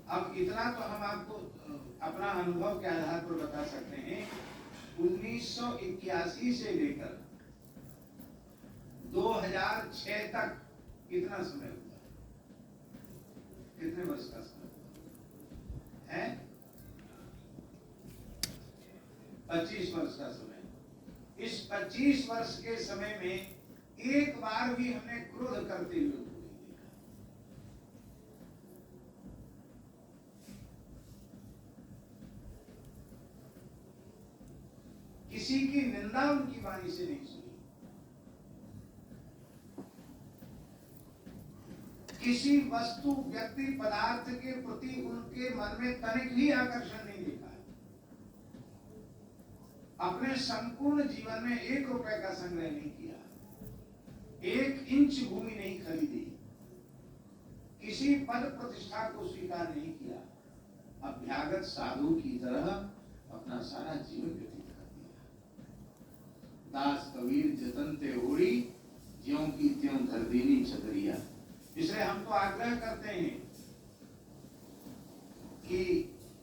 अब इतना तो हम आपको अपना अनुभव के आधार पर बता सकते हैं। 1981 से लेकर 2006 तक कितना समय हुआ? कितने वर्ष का समय है? 25 वर्ष का समय। इस 25 वर्ष के समय में एक बार भी हमने क्रोध करते हुए किसी की निंदा उनकी वाणी से नहीं सुनी, किसी वस्तु व्यक्ति पदार्थ के प्रति उनके मन में तनिक भी आकर्षण नहीं देखा। अपने संपूर्ण जीवन में 1 रुपए का संग्रह नहीं किया, 1 इंच भूमि नहीं खरीदी, किसी पद प्रतिष्ठा को स्वीकार नहीं किया, अभ्यागत साधु की तरह अपना सारा जीवन व्यतीत कर दिया। दास कबीर जतन ते ओड़ी, ज्यों की त्यों धर दीनी छतरिया। इसलिए हम तो आग्रह करते हैं कि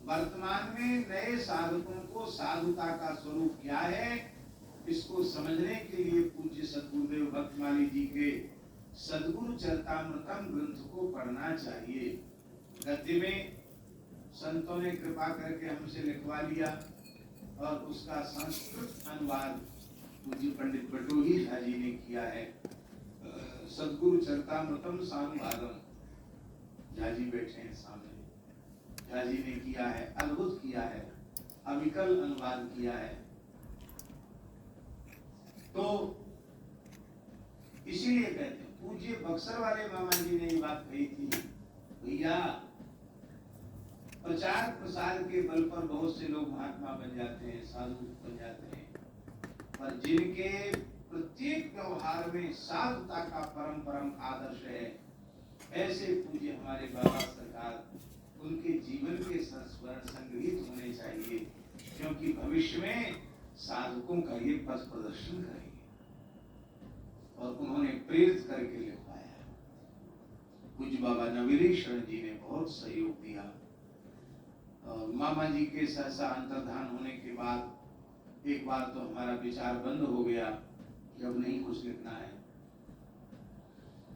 वर्तमान में नए साधकों को साधुता का स्वरूप क्या है, इसको समझने के लिए पूज्य सद्गुरुदेव भक्तमाली जी के सद्गुरु चरितामृतम ग्रंथ को पढ़ना चाहिए। गद्य में संतों ने कृपा करके हमसे लिखवा लिया और उसका संस्कृत अनुवाद पूज्य पंडित बटोही झा जी ने किया है। सद्गुरु चरितामृतम सानुवादम झा जी बैठे हैं सामने, झा जी ने किया है, अद्भुत किया है, अविकल अनुवाद किया है। तो इसीलिए कहते हैं, पूज्य बक्सर वाले मामा जी ने ये बात कही थी, भैया प्रचार प्रसार के बल पर बहुत से लोग महात्मा बन जाते हैं, साधु बन जाते हैं, पर जिनके प्रत्येक व्यवहार में साधुता का परम परम आदर्श है, ऐसे पूज्य हमारे बाबा सरकार, उनके जीवन के संस्मरण संग्रहित होने चाहिए, क्योंकि भविष्य में साधकों का ये पथ प्रदर्शन करेंगे। और उन्होंने प्रेरित करके लिखवाया। पूज्य बाबा नवीनेश्वर जी ने बहुत सहयोग दिया। मामा जी के सहसा अंतर्धान होने के बाद एक बार तो हमारा विचार बंद हो गया कि अब नहीं कुछ लिखना है।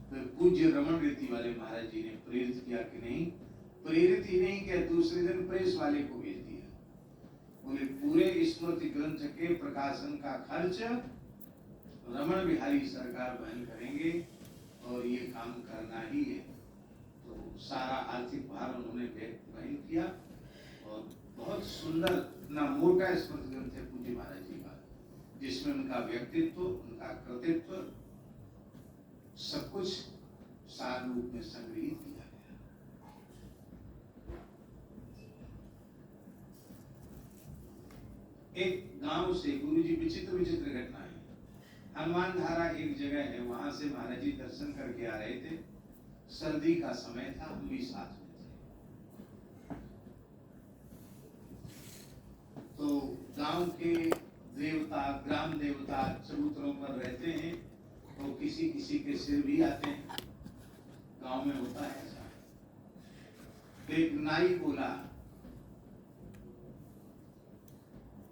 तो पूज्य रमन रीति वाले महाराज जी ने प्रेरित किया कि नहीं, प्रेरित ही नहीं किया, दूसरे दिन प्रेस वाले को भेज दिया। बोले पूरे स्मृति ग्रंथ के प्रकाशन का खर्च रमन बिहारी सरकार वहन करेंगे और ये काम करना ही है। तो सारा आर्थिक भार उन्होंने वहन किया और बहुत सुंदर, इतना मोटा स्मृति ग्रंथ है पूज्य महाराज जी का, जिसमें उनका व्यक्तित्व, उनका कृतित्व सब कुछ सार रूप में संग्रहित किया गया। एक गांव से गुरुजी विचित्र विचित्र घटना है। हनुमान धारा एक जगह है, वहां से महाराज जी दर्शन करके आ रहे थे। सर्दी का समय था, हम भी साथ में थे। तो गांव के देवता, ग्राम देवता चबूतरों पर रहते हैं, तो किसी किसी के सिर भी आते हैं। गांव में होता है ऐसा। एक नाई बोला,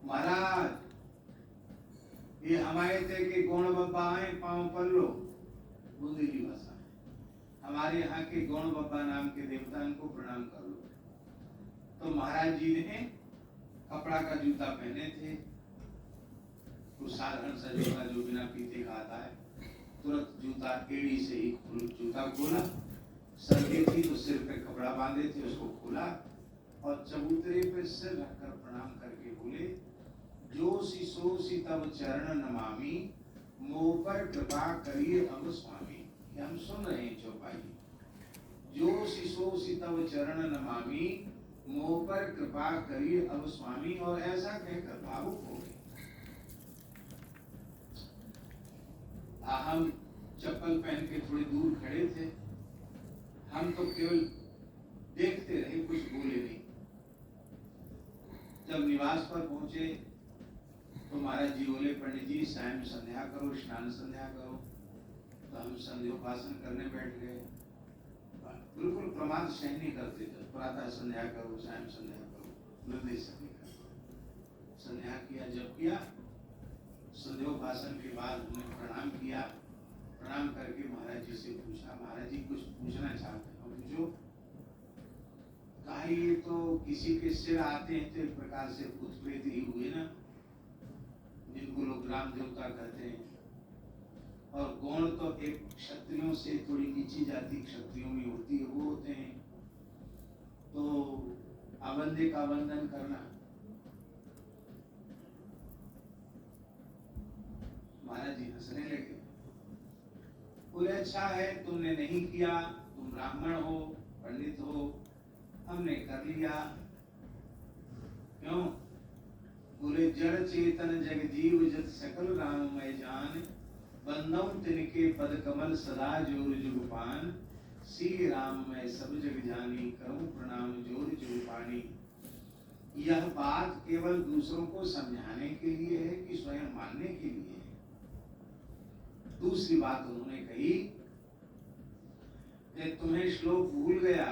महाराज ये हमारे थे कि गौण बब्बा आए पांव पल्लो, बुंदेली भाषा है, हमारे यहाँ के गौण बब्बा नाम के देवता, इनको प्रणाम कर लो। तो महाराज जी ने कपड़ा का जूता पहने थे, तो साधारण सा जूता जो बिना पीते का आता है, तुरंत जूता एड़ी से ही जूता खोला, सर्दी थी तो सिर पे कपड़ा बांधे थे, उसको खोला और चबूतरे पे सिर रखकर प्रणाम करके बोले, जो शिशोषि तब चरण नमामि, मोह पर कृपा करिए अब स्वामी। ये हम सुन रहे हैं चौपाई। जो शिशोषि तब चरण नमामि, मोह पर कृपा करिए अब स्वामी। और ऐसा कहकर भावुक हो गए। हम चप्पल पहन के थोड़ी दूर खड़े थे, हम तो केवल देखते रहे, कुछ बोले नहीं। जब निवास पर पहुंचे तो महाराज जी बोले, पंडित जी सायं संध्या करो, स्नान संध्या करो। तो हम संध्योपासन करने बैठ गए। बिल्कुल प्रमाद सहन नहीं करते थे। प्रातः संध्या करो, सायं संध्या करो, निर्देश नहीं करते। संध्या किया, जब किया संध्योपासन के बाद उन्हें प्रणाम किया। प्रणाम करके महाराज जी से पूछा, महाराज जी कुछ पूछना चाहते हैं? पूछो। कहा ये तो किसी के सिर आते हैं तो एक प्रकार से भूत प्रेत ही हुए ना, जिनको लोग ग्राम देवता कहते हैं। और गौण तो एक क्षत्रियों से थोड़ी नीची जाति क्षत्रियों में होती है, वो होते हैं। तो आबंदे का वंदन करना। महाराज जी हंसने लगे। बोले अच्छा है तुमने नहीं किया, तुम ब्राह्मण हो, पंडित हो, हमने कर लिया। क्यों? बोले जड़ चेतन जग जीव जत सकल राममय जान, बंदौ तिनके पद कमल सदा जोर जुगपान, श्री राम मैं सब जग जानी, करूं प्रणाम जोर जुगपानी। यह बात केवल दूसरों को समझाने के लिए है कि स्वयं मानने के लिए है? दूसरी बात उन्होंने कही कि तुम्हें श्लोक भूल गया।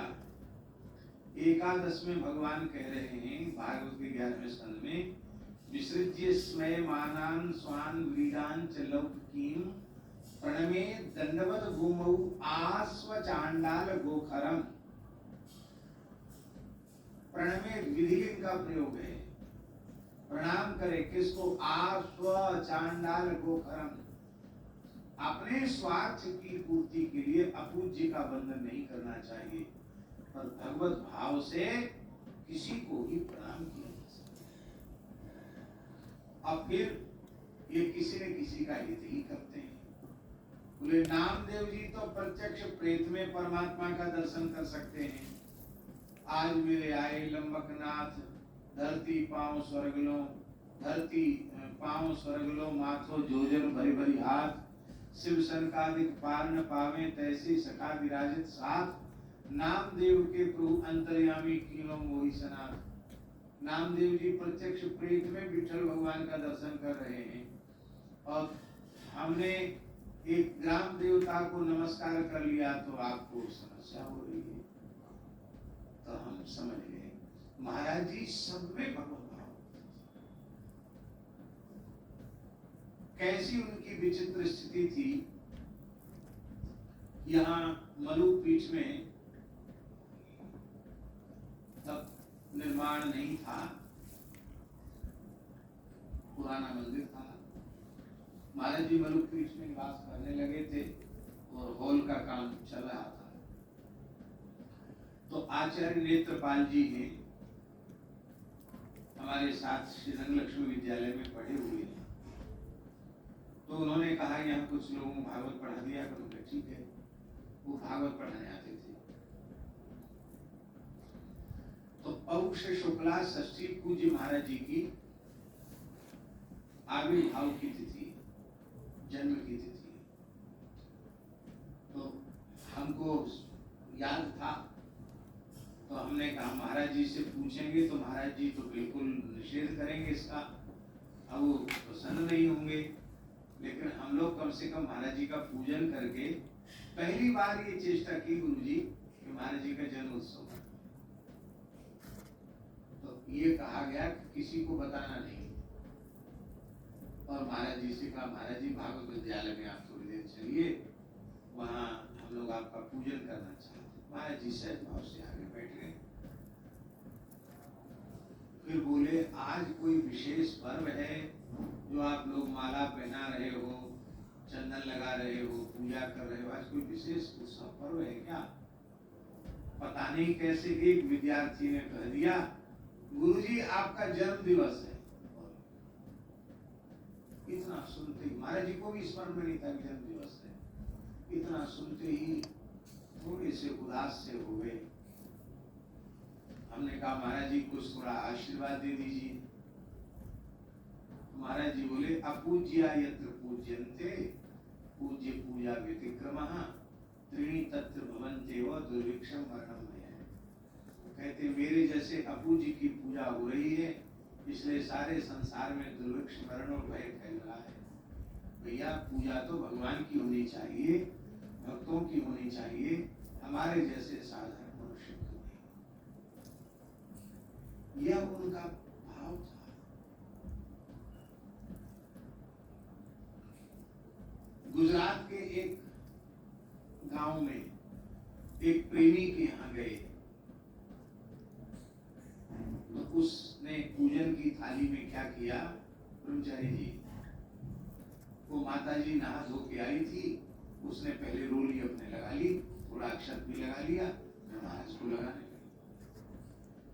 एकादश में भगवान कह रहे हैं भागवत के 11वें स्कंद में, विसृज्य स्मय मानान स्वान व्रीडान च लौकिकीम, प्रणमे दंडवत भूमौ आस्व चांडाल गोखरम। प्रणमे विधिलिंग का प्रयोग है। प्रणाम करे किसको? आस्व चांडाल गोखरम। अपने स्वार्थ की पूर्ति के लिए अपूज्य का बंधन नहीं करना चाहिए, पर भगवत भाव से किसी को भी प्रणाम किया जा सकता है। अब फिर ये किसी न किसी का हित ही करते हैं। बोले नामदेव जी तो प्रत्यक्ष प्रेत में परमात्मा का दर्शन कर सकते हैं। आज मेरे आए लंबकनाथ, धरती पांव स्वर्ग लो, धरती पांव स्वर्ग लो, माथो जोजन भरी भरी हाथ, शिव संकादिक पार न पावे, तैसे सखा विराजित साथ, नामदेव के प्रभु अंतर्यामी कीनो मोहि सनाथ। नामदेव जी प्रत्यक्ष प्रेत में विठल भगवान का दर्शन कर रहे हैं और हमने एक ग्राम देवता को नमस्कार कर लिया तो आपको समस्या हो रही है। तो हम समझ गए महाराज जी सब में भगवत भाव। कैसी उनकी विचित्र स्थिति थी। यहाँ मलुक पीठ में तब निर्माण नहीं था, पुराना मंदिर था। महाराज जी मलुक पीठ में निवास करने लगे थे और हॉल का काम चल रहा था। तो आचार्य नेत्रपाल जी हैं, हमारे साथ श्री रंगलक्ष्मी विद्यालय में पढ़े हुए हैं। तो उन्होंने कहा यहाँ कुछ लोगों को भागवत पढ़ा दिया करो। ठीक है, वो भागवत पढ़ाने आते थे। तो पौष शुक्ला षष्ठी पूज्य महाराज जी की आविर्भाव की तिथि, जन्म की तिथि। तो हमको याद था, तो हमने कहा महाराज जी से पूछेंगे तो महाराज जी तो बिल्कुल निषेध करेंगे इसका, अब वो प्रसन्न नहीं होंगे। लेकिन हम लोग कम से कम महाराज जी का पूजन करके पहली बार ये चेष्टा की गुरुजी कि महाराज जी का जन्म उत्सव। तो ये कहा गया कि किसी को बताना नहीं। और महाराज जी से कहा महाराज जी भागवत विद्यालय में आप थोड़ी देर चलिए, वहाँ हम लोग आपका पूजन करना चाहते हैं। महाराज जी सहज भाव से आगे बैठ गए। फिर बोले आज कोई विशेष पर्व है जो आप लोग माला पहना रहे हो, चंदन लगा रहे हो, पूजा कर रहे हो, आज कोई विशेष उत्सव पर्व है क्या? पता नहीं कैसे एक विद्यार्थी ने कह दिया गुरुजी आपका जन्म दिवस है। इतना सुनते ही महाराज जी को भी स्मरण में नहीं था कि जन्म दिवस है। इतना सुनते ही थोड़े से उदास से हो गए। हमने कहा महाराज जी कुछ थोड़ा आशीर्वाद दे दीजिए। महाराज जी बोले अपूज्या यत्र पूज्यन्ते पूज्य पूजा व्यतिक्रमः त्रीणि तत्र भवन्ते व दुर्भिक्षम मरणम है। कहते मेरे जैसे अपूज्य की पूजा हो रही है, इसलिए सारे संसार में दुर्भिक्ष मरण और भय फैल रहा है। भैया पूजा तो भगवान की होनी चाहिए, भक्तों की होनी चाहिए। हमारे जैसे साधारण मनुष्य को नहीं। यह उनका भाव था। गुजरात के एक गांव में एक प्रेमी के यहाँ गए, तो उसने पूजन की थाली में क्या किया, ब्रह्मचारी जी, वो माता जी नहा धो के आई थी, उसने पहले रोली अपने लगा ली, थोड़ा अक्षत भी लगा लिया, फिर महाराज को लगाने लगी।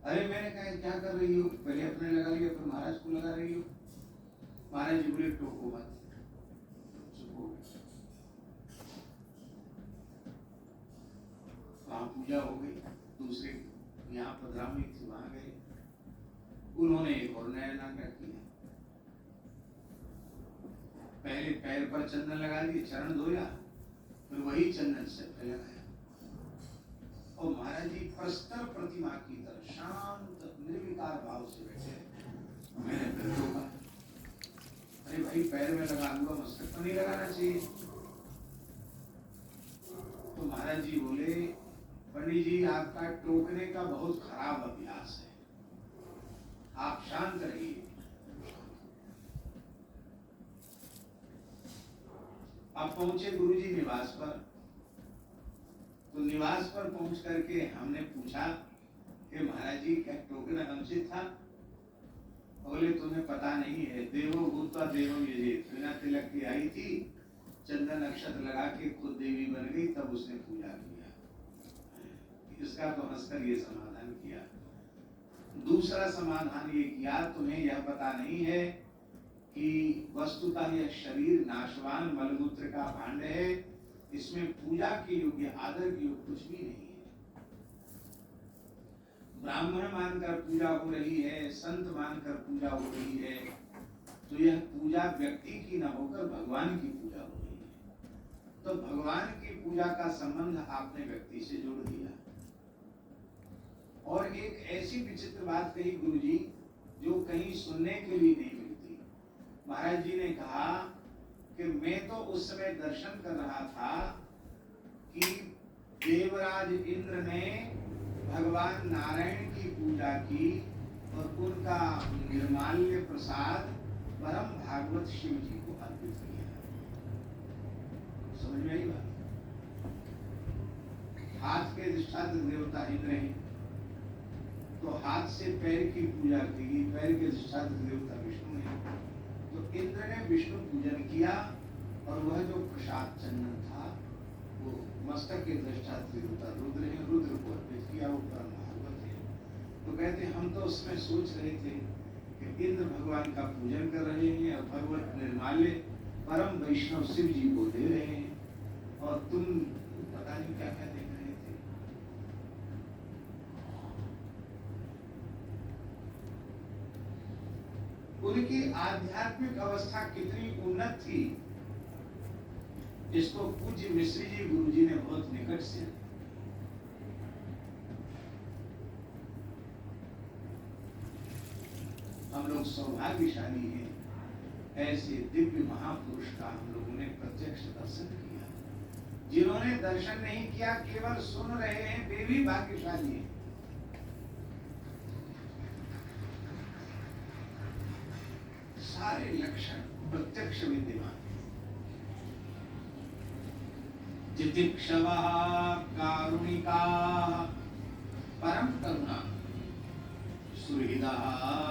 अरे मैंने कहा क्या कर रही हो, पहले अपने लगा लिया फिर महाराज को लगा रही हो। महाराज जी बोले टोको मत, चुप हो। वहां पूजा हो गई, दूसरे यहाँ पधरावनी थी, वहां गए, उन्होंने एक और नया नाटक किया। पहले पैर पर चंदन लगा दिए, चरण धोया, फिर वही चंदन से पे लगाया, और महाराज जी प्रस्तर प्रतिमा की तरह शांत निर्विकार भाव से बैठे। मैंने फिर रोका, अरे भाई पैर में लगा हुआ मस्तक पर नहीं लगाना चाहिए। तो महाराज जी बोले, पंडित जी आपका टोकने का बहुत खराब अभ्यास है, आप शांत रहिए। अब पहुंचे गुरुजी निवास पर, तो निवास पर पहुंच करके हमने पूछा कि महाराज जी क्या टोकना अनुचित था? बोले तुम्हें पता नहीं है, देवो भूत्वा देवम यजेत, बिना तिलक की आई थी, चंदन अक्षत लगा के खुद देवी बन गई, तब उसने पूजा किया। इसका तो हंसकर ये समाधान किया। दूसरा समाधान ये किया, तुम्हें यह पता नहीं है कि वस्तुतः यह शरीर नाशवान मलमूत्र का भांड है, इसमें पूजा के योग्य, आदर के योग्य कुछ भी नहीं है। ब्राह्मण मानकर पूजा हो रही है, संत मानकर पूजा हो रही है, तो यह पूजा व्यक्ति की न होकर भगवान की पूजा हो रही है। तो भगवान की पूजा का संबंध आपने व्यक्ति से जोड़ दिया। और एक ऐसी विचित्र बात कही गुरुजी, जो कहीं सुनने के लिए नहीं मिलती। महाराज जी ने कहा कि मैं तो उस समय दर्शन कर रहा था कि देवराज इंद्र ने भगवान नारायण की पूजा की और उनका निर्माल्य प्रसाद परम भागवत शिव जी को अर्पित किया। समझ में आई बात? हाथ के अधिष्ठात्र देवता इंद्र हैं, तो हाथ से पैर की पूजा की, पैर के अधिष्ठात्र देवता विष्णु हैं, तो इंद्र ने विष्णु पूजन किया, और वह जो प्रसाद चंदन था वो मस्तक के अधिष्ठात्र देवता रुद्र हैं, रुद्र को अर्पित किया, वो परम भागवत है। तो कहते हम तो उसमें सोच रहे थे कि इंद्र भगवान का पूजन कर रहे हैं और भगवत निर्माल्य परम वैष्णव शिव जी को दे रहे हैं, और तुम पता नहीं क्या क्या देख रहे थे। उनकी आध्यात्मिक अवस्था कितनी उन्नत थी, इसको पूज्य मिश्री जी गुरुजी ने बहुत निकट से, हम लोग सौभाग्यशाली हैं, ऐसे दिव्य महापुरुष का हम लोगों ने प्रत्यक्ष दर्शन किया। जिन्होंने दर्शन नहीं किया, केवल सुन रहे हैं, वे भी भाग्यशाली हैं। सारे लक्षण प्रत्यक्ष विद्यमान। तितिक्षवः कारुणिकाः परम करुणा सुहृदः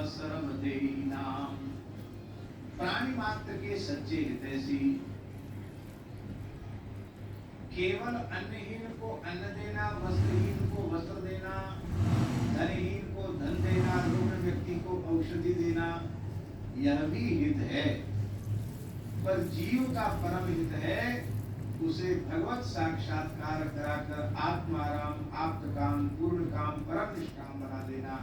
सर्वदेहिनां, प्राणी मात्र के सच्चे हितैषी, केवल अन्नहीन को अन्न देना, वस्त्रहीन को वस्त्र देना, धनहीन को धन देना, रुग्ण व्यक्ति को औषधि देना, यह भी हित है। पर जीव का परम हित है उसे भगवत साक्षात्कार कराकर आत्माराम, आप्त काम, पूर्ण काम, परम निष्काम बना देना,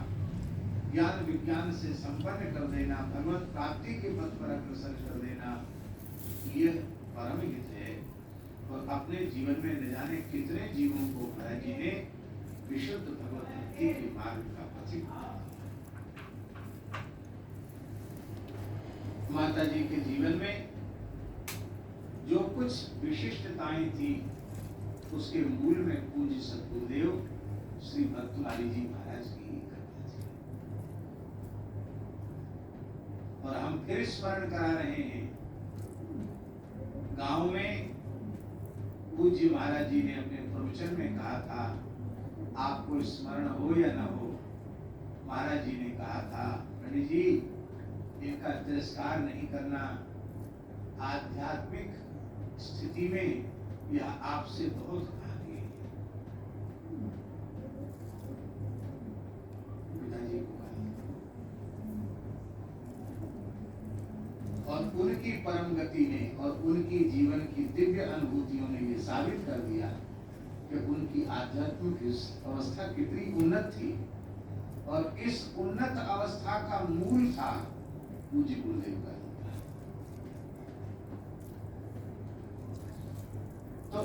ज्ञान विज्ञान से संपन्न कर देना, भगवत प्राप्ति के पथ पर अग्रसर कर देना, यह परम हित है। और अपने जीवन में न जाने कितने जीवों को महाराज जी ने विशुद्ध भगवत भक्ति के मार्ग का पथिक बनाया। माता जी के जीवन में जो कुछ विशिष्टताएं थी उसके मूल में पूज्य सद्गुरुदेव श्री भक्तमाली जी महाराज की घटना थी। और हम फिर स्मरण करा रहे हैं, गांव में पूज्य महाराज जी ने अपने प्रवचन में कहा था, आपको स्मरण हो या न हो, महाराज जी ने कहा था, पंडित जी इनका तिरस्कार नहीं करना, आध्यात्मिक स्थिति में यह आपसे बहुत आगे है। पिताजी को और उनकी परम गति ने और उनकी जीवन की दिव्य अनुभूतियों ने यह साबित कर दिया कि उनकी आध्यात्मिक अवस्था कितनी उन्नत थी, और इस उन्नत अवस्था का मूल था पूज्य गुरुदेव का। तो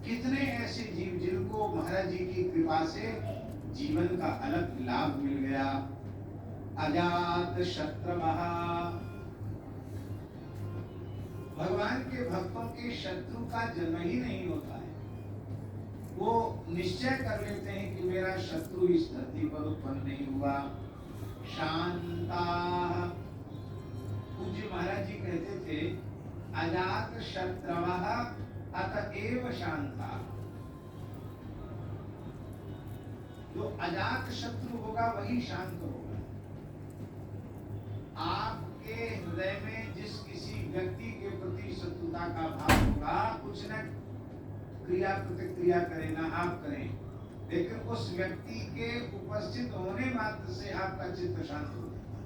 कितने ऐसे जीव जिनको महाराज जी की कृपा से जीवन का अलग लाभ मिल गया। अजात शत्रवः, भगवान के भक्तों के शत्रु का जन्म ही नहीं होता है। वो निश्चय कर लेते हैं कि मेरा शत्रु इस धरती पर उत्पन्न नहीं हुआ। शांता, पूज्य महाराज जी कहते थे, अजात शत्रवः अतएव शांता। जो अजात शत्रु होगा वही शांत होगा। आपके हृदय में जिस किसी व्यक्ति के प्रति शत्रुता का भाव होगा, कुछ न क्रिया प्रतिक्रिया करें ना आप करें, लेकिन उस व्यक्ति के उपस्थित होने मात्र से आपका चित्त शांत हो जाता है।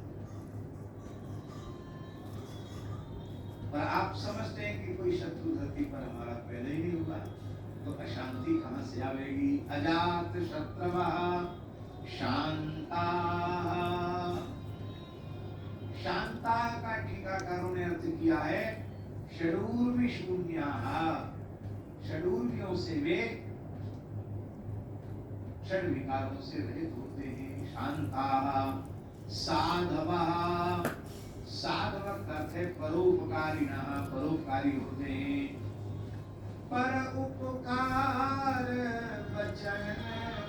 और आप समझते हैं कि कोई शत्रु धरती पर हमारा पहले ही नहीं हुआ, तो अशांति कहां से आवेगी। अजात शत्रवः शांता, शांता का टीकाकारों ने अर्थ किया है षडूर्मिशून्याः, षडूर्मियों से वे षड विकारों से रहित होते हैं। शांताः साधवः, साधव का अर्थ है परोपकारिणः, परोपकारी होते हैं। पर उपकार वचन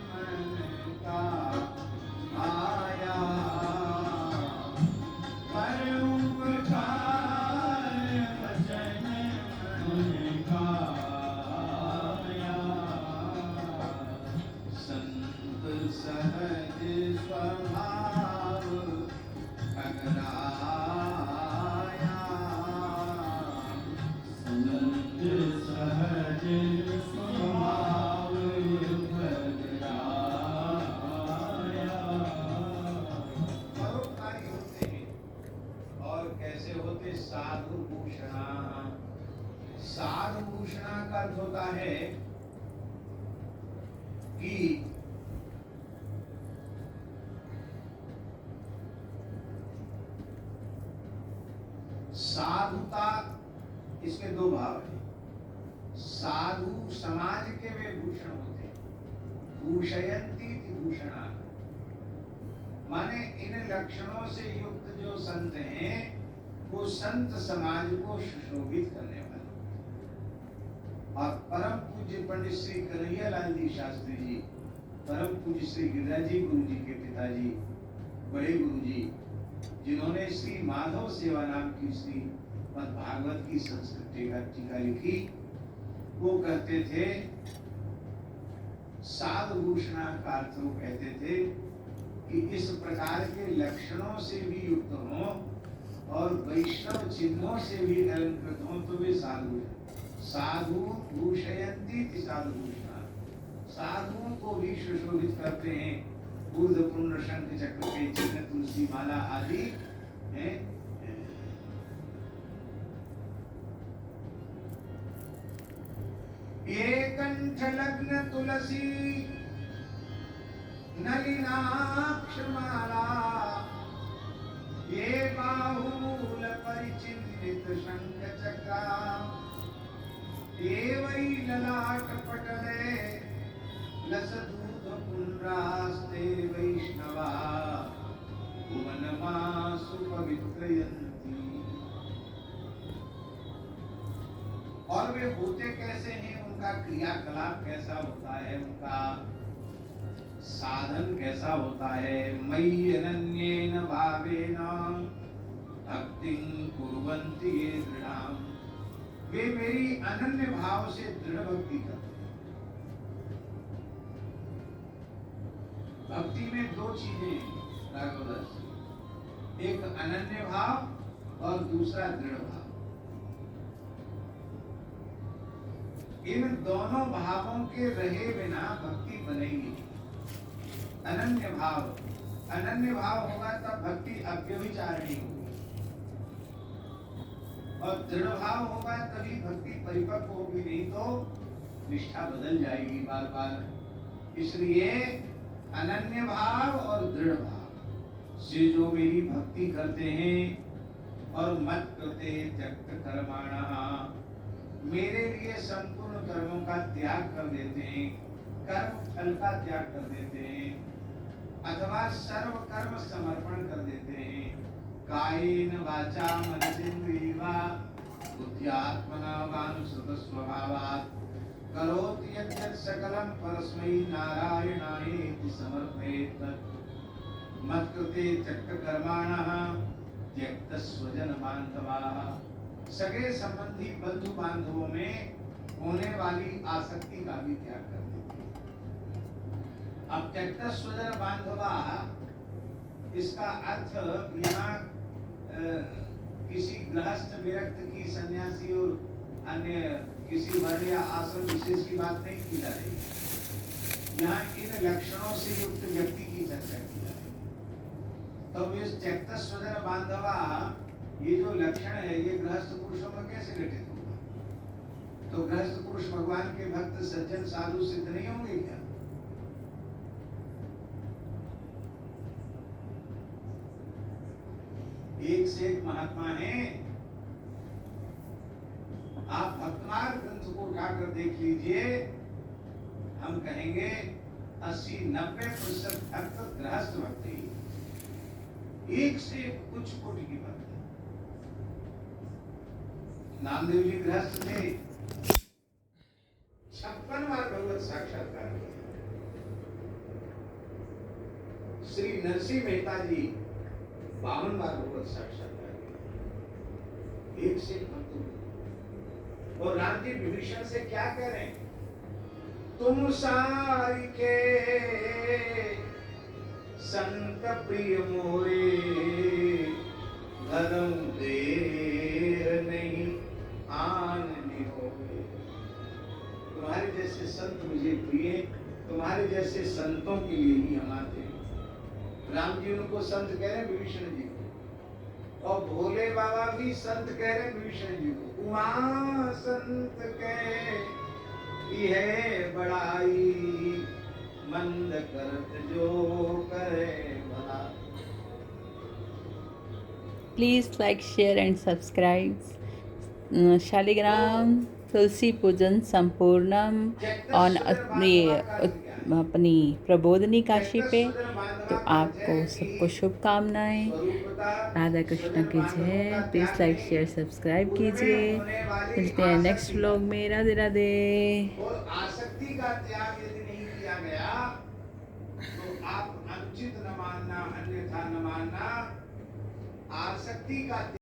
मन का आया, पर उपकार वचन मन का आया। संत सहज स्वभाव अगराया, संत सहज स्वभाव अगराया। परोपकारी होते हैं। और कैसे होते? साधु भूषणा। साधु भूषणा का अर्थ होता है कि साधुता, इसके दो भाव हैं। साधु समाज के वे भूषण होते हैं, भूषयन्ति भूषणा, माने इन लक्षणों से युक्त जो संत हैं वो संत समाज को सुशोभित करने वाले। और परम पूज्य पंडित श्री कन्हैयालाल जी शास्त्री जी, परम पूज्य श्री गिरिराज जी गुरु जी के पिताजी, बड़े गुरु जी, जिन्होंने श्री माधव सेवा नाम की श्री भागवत की संस्कृत टीका लिखी, वो कहते थे साधु भूषणा का अर्थ वो कहते थे कि इस प्रकार के लक्षणों से भी युक्त हो और वैष्णव चिन्हों से भी अलंकृत हो तो वे साधु हैं। साधु भूषयन्ति साधु भूषणा, साधुओं को भी सुशोभित करते हैं। बुध पुण्य शंख चक्र के चिन्ह, तुलसी माला आदि हैं। ये कंठ लग्न तुलसी नलिनाक्ष माला, ये बाहुमूल परिचिन्नित शंख चक्रा, ये वै ललाट पटले लसदूत पुण्ड्रास्ते वैष्णवा भुवनमासु पवित्रयन्ति। और वे होते कैसे हैं, उनका क्रियाकलाप कैसा होता है, उनका साधन कैसा होता है। मयि अनन्येन भावेन भक्तिं कुर्वन्ति ये दृढ़ाम्, वे मेरी अनन्य भाव से दृढ़ भक्ति करते हैं। भक्ति में दो चीजें राघवदास, एक अनन्य भाव और दूसरा दृढ़ भाव। इन दोनों भावों के रहे बिना भक्ति बनेगी। अनन्य भाव होगा तब भक्ति अव्यभिचारिणी होगी, और दृढ़ भाव होगा तभी भक्ति परिपक्व होगी, नहीं तो निष्ठा बदल जाएगी बार बार। इसलिए अनन्य भाव और दृढ़ भाव से जो मेरी भक्ति करते हैं और मत करते त्यक्त कर्माणा, मेरे लिए संपूर्ण कर्मों का त्याग कर देते हैं, कर्म फल का त्याग कर देते हैं, अथवा सर्व कर्म समर्पण कर देते हैं। कायेन वाचा मनसेन्द्रियर्वा बुद्ध्यात्मना वानुसृत स्वभावात् करोति यत् सकलं परस्मै नारायणायेति समर्पयेत्। मत्कृते त्यक्त कर्माणः त्यक्त स्वजन बान्धवाः, सगे संबंधी बंधु बांधवों में होने वाली आसक्ति का भी त्याग कर देते हैं। अब त्यक्त स्वजन बांधवा, इसका अर्थ यहाँ किसी गृहस्थ विरक्त की, सन्यासी और अन्य किसी वर्ण या आश्रम विशेष की बात नहीं की जा रही। यहाँ इन लक्षणों से युक्त व्यक्ति की चर्चा की जा रही है। तो इस त्यक्त स्वजन बांधवा, ये जो लक्षण है ये गृहस्थ पुरुषों में कैसे घटित होगा? तो गृहस्थ पुरुष भगवान के भक्त सज्जन साधु सिद्ध नहीं होंगे क्या? एक से एक महात्मा है। आप भक्तमार्ग ग्रंथ को उठाकर देख लीजिए, हम कहेंगे 80-90% भक्त गृहस्थ भक्त ही, एक से कुछ कोटि की भक्त। नामदेव जी गृहस्थ थे, 56 बार भगवत साक्षात्कार किया। श्री नरसिंह मेहता जी 52 बार भगवत साक्षात्कार किया, एक से भक्त। और राम जी विभीषण से क्या कह रहे हैं? तुम सारी के संत प्रिय मोरे, धर्म देर नहीं आनने होगे। तुम्हारे जैसे संत मुझे प्रिय, तुम्हारे जैसे संतों के लिए ही हम आते हैं। राम जी उनको संत कह रहे हैं विभीषण जी को, और भोले बाबा भी संत कह रहे हैं विभीषण जी को। उमा संत कह है बड़ाई, मंद करत जो करे भला। Please like, share and subscribe Shaligram तुलसी पूजन संपूर्णम और अपनी प्रबोधनी काशी पे। तो आपको सबको शुभकामनाएं। राधा कृष्ण की जय। प्लीज़ लाइक शेयर सब्सक्राइब कीजिए। मिलते हैं नेक्स्ट व्लॉग में। राधे राधे। और आसक्ति का त्याग यदि नहीं किया गया तो आप अनुचित न मानना, अन्यथा न मानना। आसक्ति का